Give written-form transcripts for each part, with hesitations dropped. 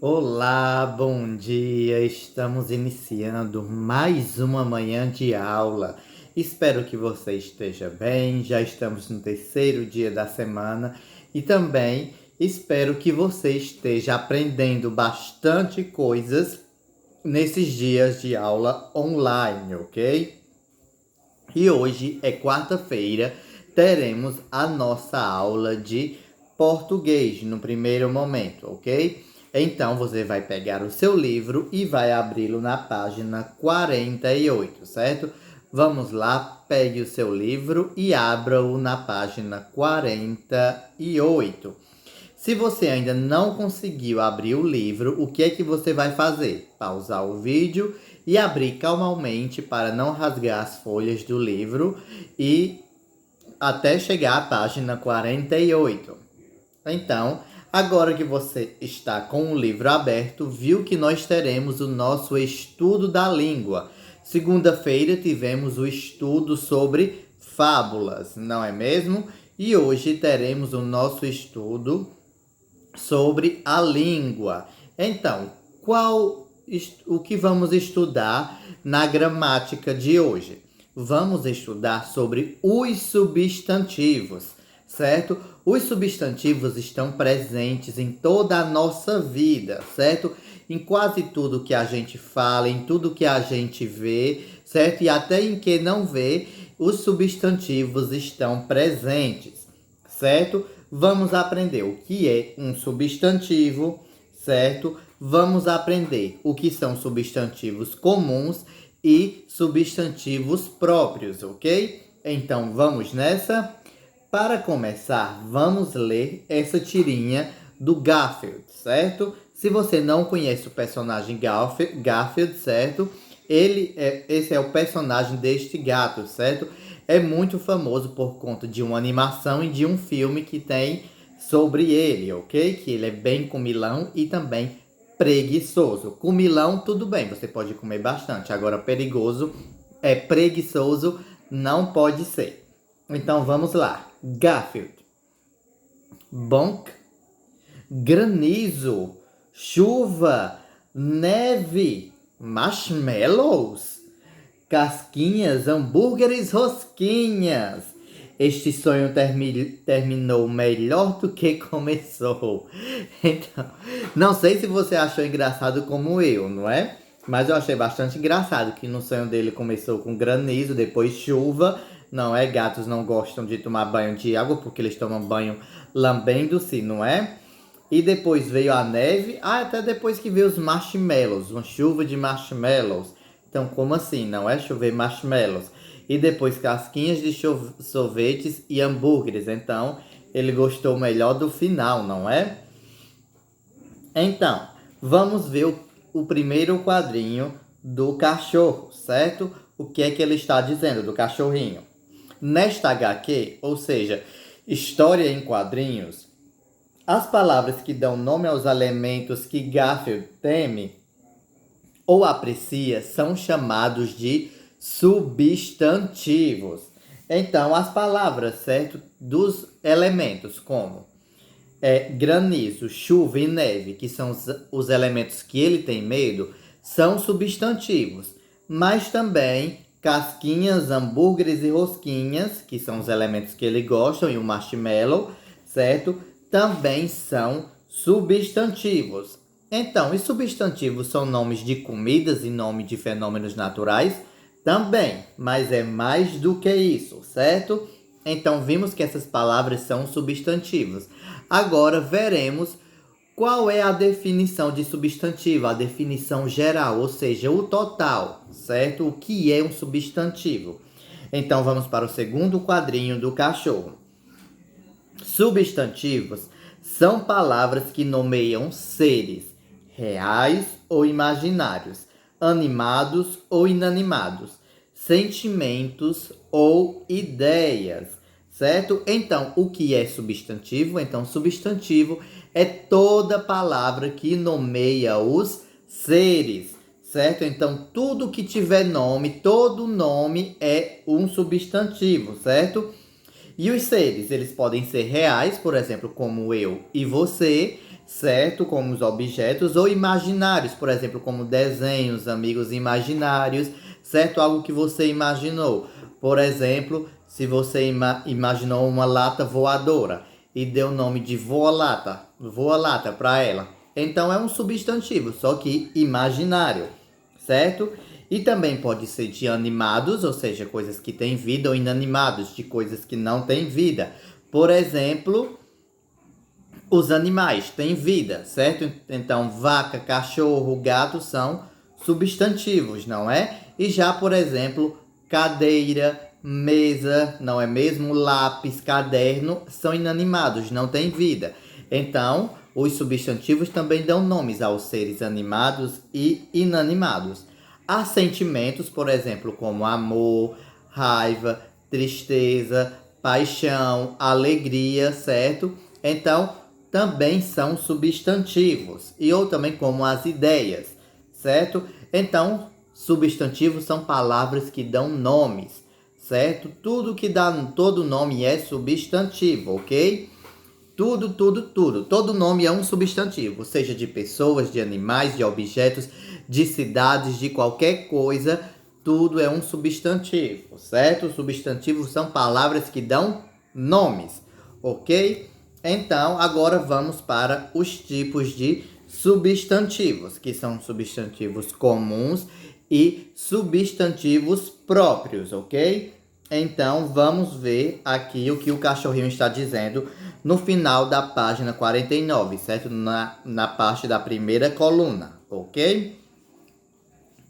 Olá, bom dia. Estamos iniciando mais uma manhã de aula. Espero que você esteja bem. Já estamos no terceiro dia da semana e também espero que você esteja aprendendo bastante coisas nesses dias de aula online, ok? E hoje é quarta-feira, teremos a nossa aula de português no primeiro momento, ok? Então você vai pegar o seu livro e vai abri-lo na página 48, certo? Vamos lá, pegue o seu livro e abra-o na página 48. Se você ainda não conseguiu abrir o livro, o que é que você vai fazer? Pausar o vídeo e abrir calmamente para não rasgar as folhas do livro e até chegar à página 48. Então, agora que você está com o livro aberto, viu que nós teremos o nosso estudo da língua. Segunda-feira tivemos o estudo sobre fábulas, não é mesmo? E hoje teremos o nosso estudo sobre a língua. Então, o que vamos estudar na gramática de hoje? Vamos estudar sobre os substantivos, certo? Os substantivos estão presentes em toda a nossa vida, certo? Em quase tudo que a gente fala, em tudo que a gente vê, certo? E até em que não vê, os substantivos estão presentes, certo? Vamos aprender o que é um substantivo, certo? Vamos aprender o que são substantivos comuns e substantivos próprios, ok? Então vamos nessa? Para começar, vamos ler essa tirinha do Garfield, certo? Se você não conhece o personagem Garfield, certo? Esse é o personagem deste gato, certo? É muito famoso por conta de uma animação e de um filme que tem sobre ele, ok? Que ele é bem comilão e também preguiçoso. Comilão, tudo bem, você pode comer bastante. Agora, perigoso é preguiçoso, não pode ser. Então, vamos lá. Garfield. Bonk. Granizo. Chuva. Neve. Marshmallows. Casquinhas, hambúrgueres, rosquinhas. Este sonho terminou melhor do que começou. Então, não sei se você achou engraçado como eu, não é? Mas eu achei bastante engraçado que no sonho dele começou com granizo, depois chuva. Não é? Gatos não gostam de tomar banho de água porque eles tomam banho lambendo-se, não é? E depois veio a neve, até depois que veio os marshmallows, uma chuva de marshmallows. Então, como assim? Não é chover marshmallows. E depois casquinhas de sorvetes e hambúrgueres. Então, ele gostou melhor do final, não é? Então, vamos ver o primeiro quadrinho do cachorro, certo? O que é que ele está dizendo do cachorrinho? Nesta HQ, ou seja, história em quadrinhos, as palavras que dão nome aos elementos que Garfield teme ou aprecia são chamados de substantivos. Então, as palavras, certo, dos elementos como granizo, chuva e neve, que são os elementos que ele tem medo, são substantivos. Mas também casquinhas, hambúrgueres e rosquinhas, que são os elementos que ele gosta, e o marshmallow, certo? Também são substantivos. Então, os substantivos são nomes de comidas e nome de fenômenos naturais? Também, mas é mais do que isso, certo? Então, vimos que essas palavras são substantivos. Agora, veremos qual é a definição de substantivo, a definição geral, ou seja, o total, certo? O que é um substantivo? Então, vamos para o segundo quadrinho do cachorro. Substantivos são palavras que nomeiam seres, reais ou imaginários, animados ou inanimados, sentimentos ou ideias, certo? Então, o que é substantivo? Então, substantivo é toda palavra que nomeia os seres, certo? Então, tudo que tiver nome, todo nome é um substantivo, certo? E os seres, eles podem ser reais, por exemplo, como eu e você, certo? Como os objetos, ou imaginários, por exemplo, como desenhos, amigos imaginários, certo? Algo que você imaginou. Por exemplo, se você imaginou uma lata voadora e deu o nome de voa-lata para ela. Então é um substantivo, só que imaginário, certo? E também pode ser de animados, ou seja, coisas que têm vida, ou inanimados, de coisas que não têm vida. Por exemplo, os animais têm vida, certo? Então, vaca, cachorro, gato são substantivos, não é? E já, por exemplo, cadeira, mesa, não é mesmo? Lápis, caderno são inanimados, não têm vida. Então, os substantivos também dão nomes aos seres animados e inanimados. Há sentimentos, por exemplo, como amor, raiva, tristeza, paixão, alegria, certo? Então, também são substantivos. E ou também como as ideias, certo? Então, substantivos são palavras que dão nomes, certo? Tudo que dá todo nome é substantivo, ok? Tudo. Todo nome é um substantivo, seja de pessoas, de animais, de objetos, de cidades, de qualquer coisa. Tudo é um substantivo, certo? Substantivos são palavras que dão nomes, ok? Então, agora vamos para os tipos de substantivos, que são substantivos comuns e substantivos próprios, ok? Então, vamos ver aqui o que o cachorrinho está dizendo no final da página 49, certo? Na parte da primeira coluna, ok?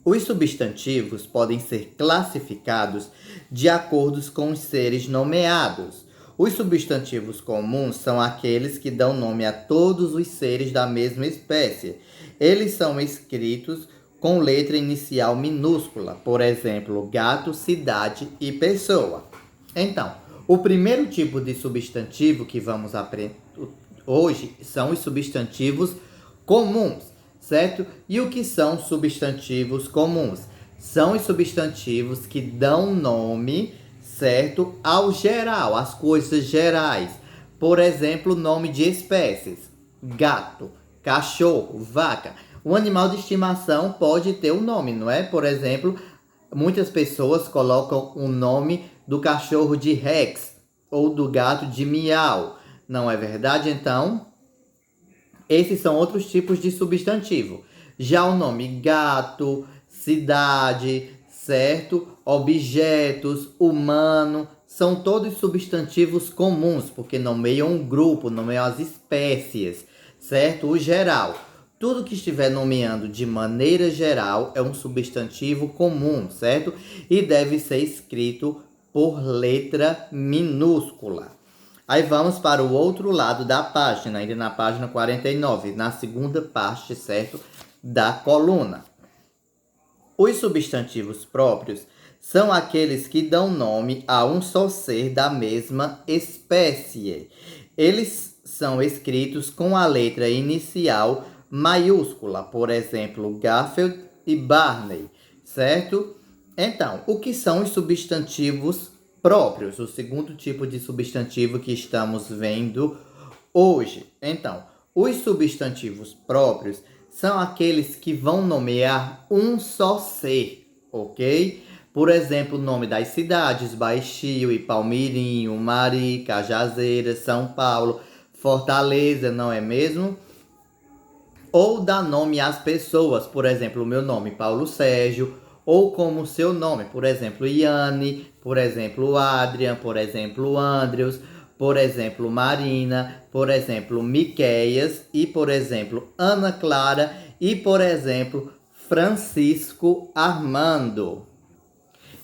Os substantivos podem ser classificados de acordo com os seres nomeados. Os substantivos comuns são aqueles que dão nome a todos os seres da mesma espécie. Eles são escritos com letra inicial minúscula, por exemplo, gato, cidade e pessoa. Então, o primeiro tipo de substantivo que vamos aprender hoje são os substantivos comuns, certo? E o que são substantivos comuns? São os substantivos que dão nome, certo, ao geral, às coisas gerais. Por exemplo, nome de espécies: gato, cachorro, vaca. Um animal de estimação pode ter um nome, não é? Por exemplo, muitas pessoas colocam o nome do cachorro de Rex ou do gato de Miau, não é verdade? Então, esses são outros tipos de substantivo. Já o nome gato, cidade, certo? Objetos, humano, são todos substantivos comuns, porque nomeiam um grupo, nomeiam as espécies, certo? O geral. Tudo que estiver nomeando de maneira geral é um substantivo comum, certo? E deve ser escrito por letra minúscula. Aí vamos para o outro lado da página, ainda na página 49, na segunda parte, certo? Da coluna. Os substantivos próprios são aqueles que dão nome a um só ser da mesma espécie. Eles são escritos com a letra inicial maiúscula, por exemplo, Garfield e Barney, certo? Então, o que são os substantivos próprios? O segundo tipo de substantivo que estamos vendo hoje. Então, os substantivos próprios são aqueles que vão nomear um só ser, ok? Por exemplo, o nome das cidades: Baixio e Palmirinho, Mari, Cajazeiras, São Paulo, Fortaleza, não é mesmo? Ou dá nome às pessoas, por exemplo, o meu nome, Paulo Sérgio, ou como o seu nome, por exemplo, Iane, por exemplo, Adrian, por exemplo, Andrews, por exemplo, Marina, por exemplo, Miqueias e, por exemplo, Ana Clara e, por exemplo, Francisco Armando.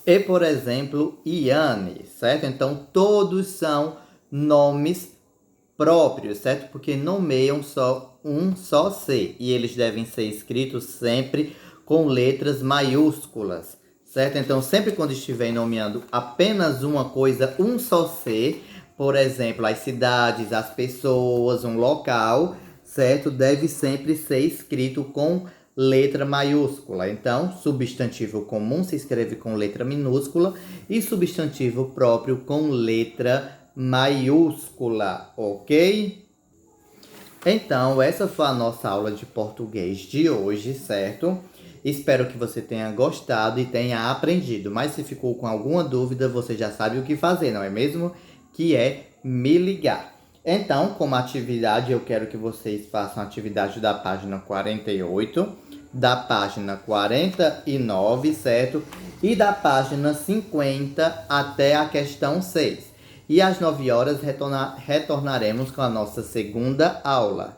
E, por exemplo, Iane, certo? Então, todos são nomes próprios, certo? Porque nomeiam só um só ser. E eles devem ser escritos sempre com letras maiúsculas, certo? Então, sempre quando estiver nomeando apenas uma coisa, um só ser, por exemplo, as cidades, as pessoas, um local, certo? Deve sempre ser escrito com letra maiúscula. Então, substantivo comum se escreve com letra minúscula e substantivo próprio com letra maiúscula, ok? Então, essa foi a nossa aula de português de hoje, certo? Espero que você tenha gostado e tenha aprendido. Mas se ficou com alguma dúvida, você já sabe o que fazer, não é mesmo? Que é me ligar. Então, como atividade, eu quero que vocês façam a atividade da página 48, da página 49, certo? E da página 50 até a questão 6. E às 9 horas retornaremos com a nossa segunda aula.